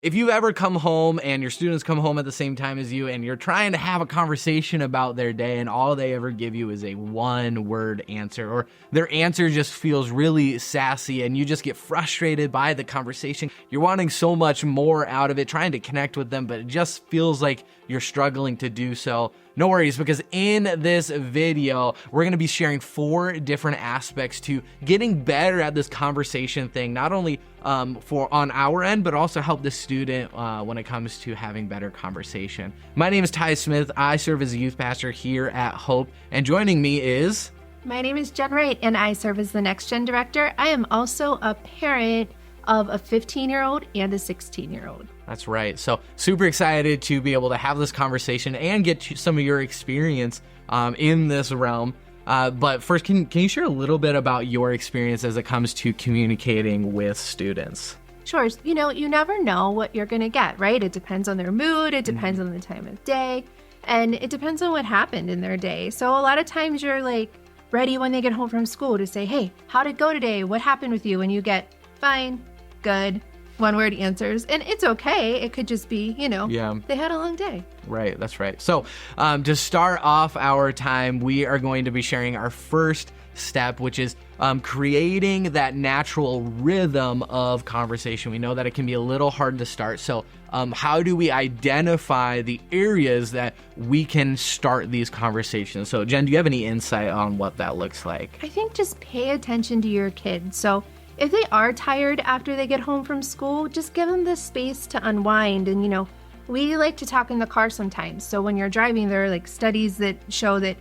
If you've ever come home and your students come home at the same time as you and you're trying to have a conversation about their day and all they ever give you is a one-word answer, or their answer just feels really sassy and you just get frustrated by the conversation, you're wanting so much more out of it, trying to connect with them, but it just feels like you're struggling to do so. No worries, because in this video, we're going to be sharing 4 different aspects to getting better at this conversation thing, not only for on our end, but also help the student when it comes to having better conversation. My name is Ty Smith. I serve as a youth pastor here at Hope, and joining me is... My name is Jen Wright, and I serve as the NextGen director. I am also a parent of a 15-year-old and a 16-year-old. That's right. So super excited to be able to have this conversation and get some of your experience in this realm. But first, can you share a little bit about your experience as it comes to communicating with students? Sure. You know, you never know what you're going to get, right? It depends on their mood. It depends on the time of day. And it depends on what happened in their day. So a lot of times you're like ready when they get home from school to say, hey, how'd it go today? What happened with you? And you get fine, good, one-word answers. And it's okay. It could just be, they had a long day. Right, that's right. So to start off our time, we are going to be sharing our first step, which is creating that natural rhythm of conversation. We know that it can be a little hard to start. So how do we identify the areas that we can start these conversations? So Jen, do you have any insight on what that looks like? I think just pay attention to your kids. So if they are tired after they get home from school, just give them the space to unwind. And, we like to talk in the car sometimes. So when you're driving, there are like studies that show that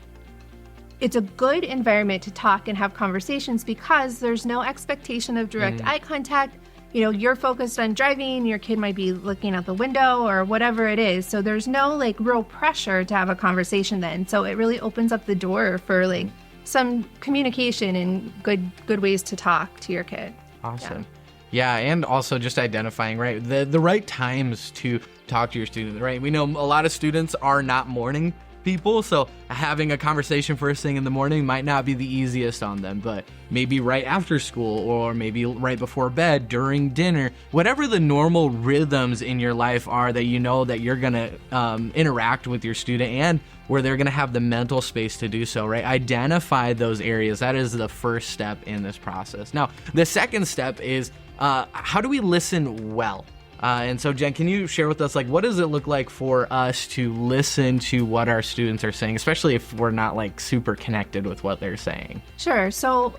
it's a good environment to talk and have conversations because there's no expectation of direct eye contact. You're focused on driving, your kid might be looking out the window or whatever it is. So there's no like real pressure to have a conversation then. So it really opens up the door for like some communication and good ways to talk to your kid. Awesome. Yeah, and also just identifying, right, the right times to talk to your student, right? We know a lot of students are not morning people, so having a conversation first thing in the morning might not be the easiest on them, but maybe right after school or maybe right before bed, during dinner, whatever the normal rhythms in your life are that you know that you're going to interact with your student and where they're going to have the mental space to do so, right? Identify those areas. That is the first step in this process. Now, the second step is how do we listen well? And so, Jen, can you share with us, what does it look like for us to listen to what our students are saying, especially if we're not, super connected with what they're saying? Sure. So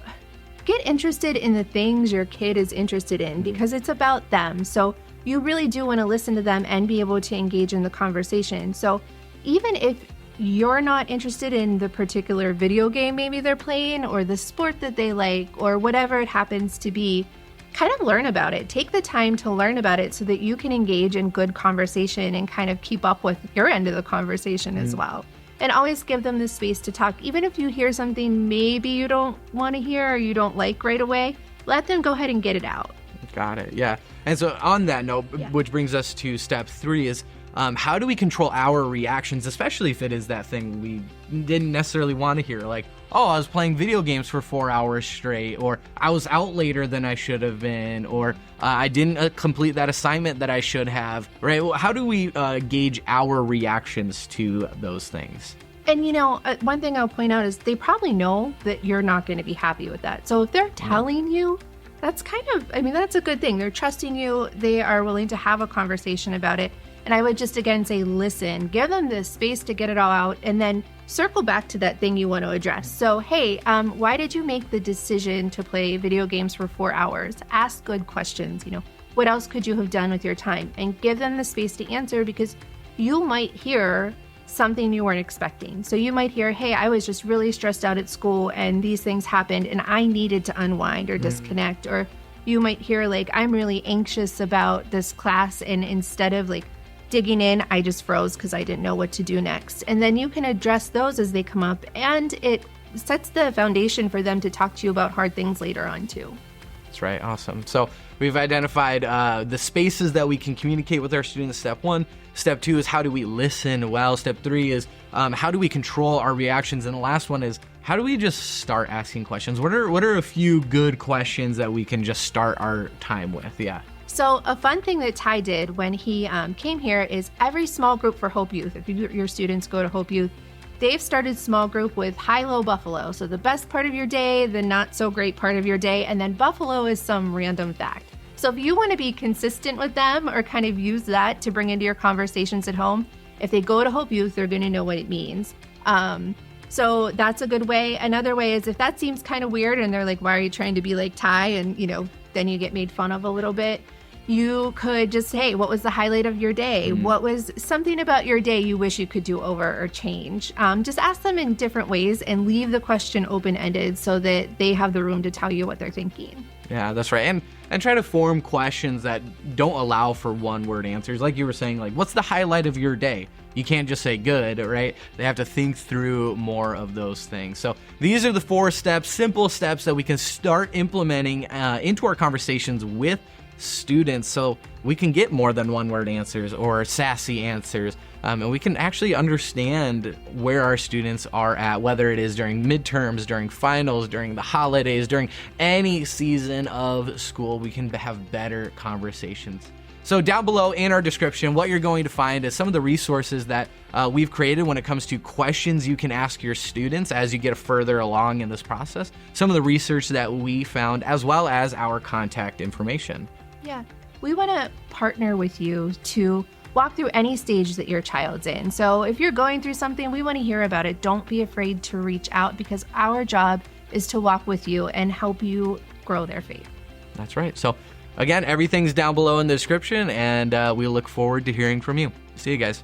get interested in the things your kid is interested in because it's about them. So you really do want to listen to them and be able to engage in the conversation. So even if you're not interested in the particular video game maybe they're playing or the sport that they like or whatever it happens to be, kind of learn about it. Take the time to learn about it so that you can engage in good conversation and kind of keep up with your end of the conversation as well. And always give them the space to talk. Even if you hear something maybe you don't want to hear or you don't like right away, let them go ahead and get it out. Got it. Yeah. And so on that note, which brings us to step 3 is how do we control our reactions, especially if it is that thing we didn't necessarily want to hear, like, oh, I was playing video games for 4 hours straight, or I was out later than I should have been, or I didn't complete that assignment that I should have, right? Well, how do we gauge our reactions to those things? And, one thing I'll point out is they probably know that you're not going to be happy with that. So if they're telling you, that's that's a good thing. They're trusting you. They are willing to have a conversation about it. And I would just, again, say, listen, give them the space to get it all out, and then circle back to that thing you want to address. So, hey, why did you make the decision to play video games for 4 hours? Ask good questions. What else could you have done with your time? And give them the space to answer because you might hear something you weren't expecting. So you might hear, hey, I was just really stressed out at school and these things happened and I needed to unwind or disconnect. Or you might hear, I'm really anxious about this class, and instead of digging in, I just froze because I didn't know what to do next. And then you can address those as they come up, and it sets the foundation for them to talk to you about hard things later on too. That's right. Awesome. So we've identified the spaces that we can communicate with our students. Step 1. Step 2 is how do we listen well. Step 3 is how do we control our reactions. And the last one is how do we just start asking questions? What are a few good questions that we can just start our time with? Yeah. So a fun thing that Ty did when he came here is every small group for Hope Youth, if your students go to Hope Youth, they've started small group with high-low buffalo. So the best part of your day, the not so great part of your day, and then buffalo is some random fact. So if you want to be consistent with them or kind of use that to bring into your conversations at home, if they go to Hope Youth, they're going to know what it means. So that's a good way. Another way is if that seems kind of weird and they're like, why are you trying to be like Ty? And, then you get made fun of a little bit. You could just say, hey, what was the highlight of your day? What was something about your day you wish you could do over or change? Just ask them in different ways and leave the question open-ended so that they have the room to tell you what they're thinking. Yeah, that's right. And try to form questions that don't allow for one-word answers. Like you were saying, like, what's the highlight of your day? You can't just say good, right? They have to think through more of those things. So these are the 4 steps, simple steps that we can start implementing into our conversations with students so we can get more than one-word answers or sassy answers. And we can actually understand where our students are at, whether it is during midterms, during finals, during the holidays, during any season of school. We can have better conversations. So down below in our description, what you're going to find is some of the resources that we've created when it comes to questions you can ask your students as you get further along in this process, some of the research that we found, as well as our contact information. Yeah, we want to partner with you to walk through any stage that your child's in. So if you're going through something, we want to hear about it. Don't be afraid to reach out because our job is to walk with you and help you grow their faith. That's right. So again, everything's down below in the description, and we look forward to hearing from you. See you guys.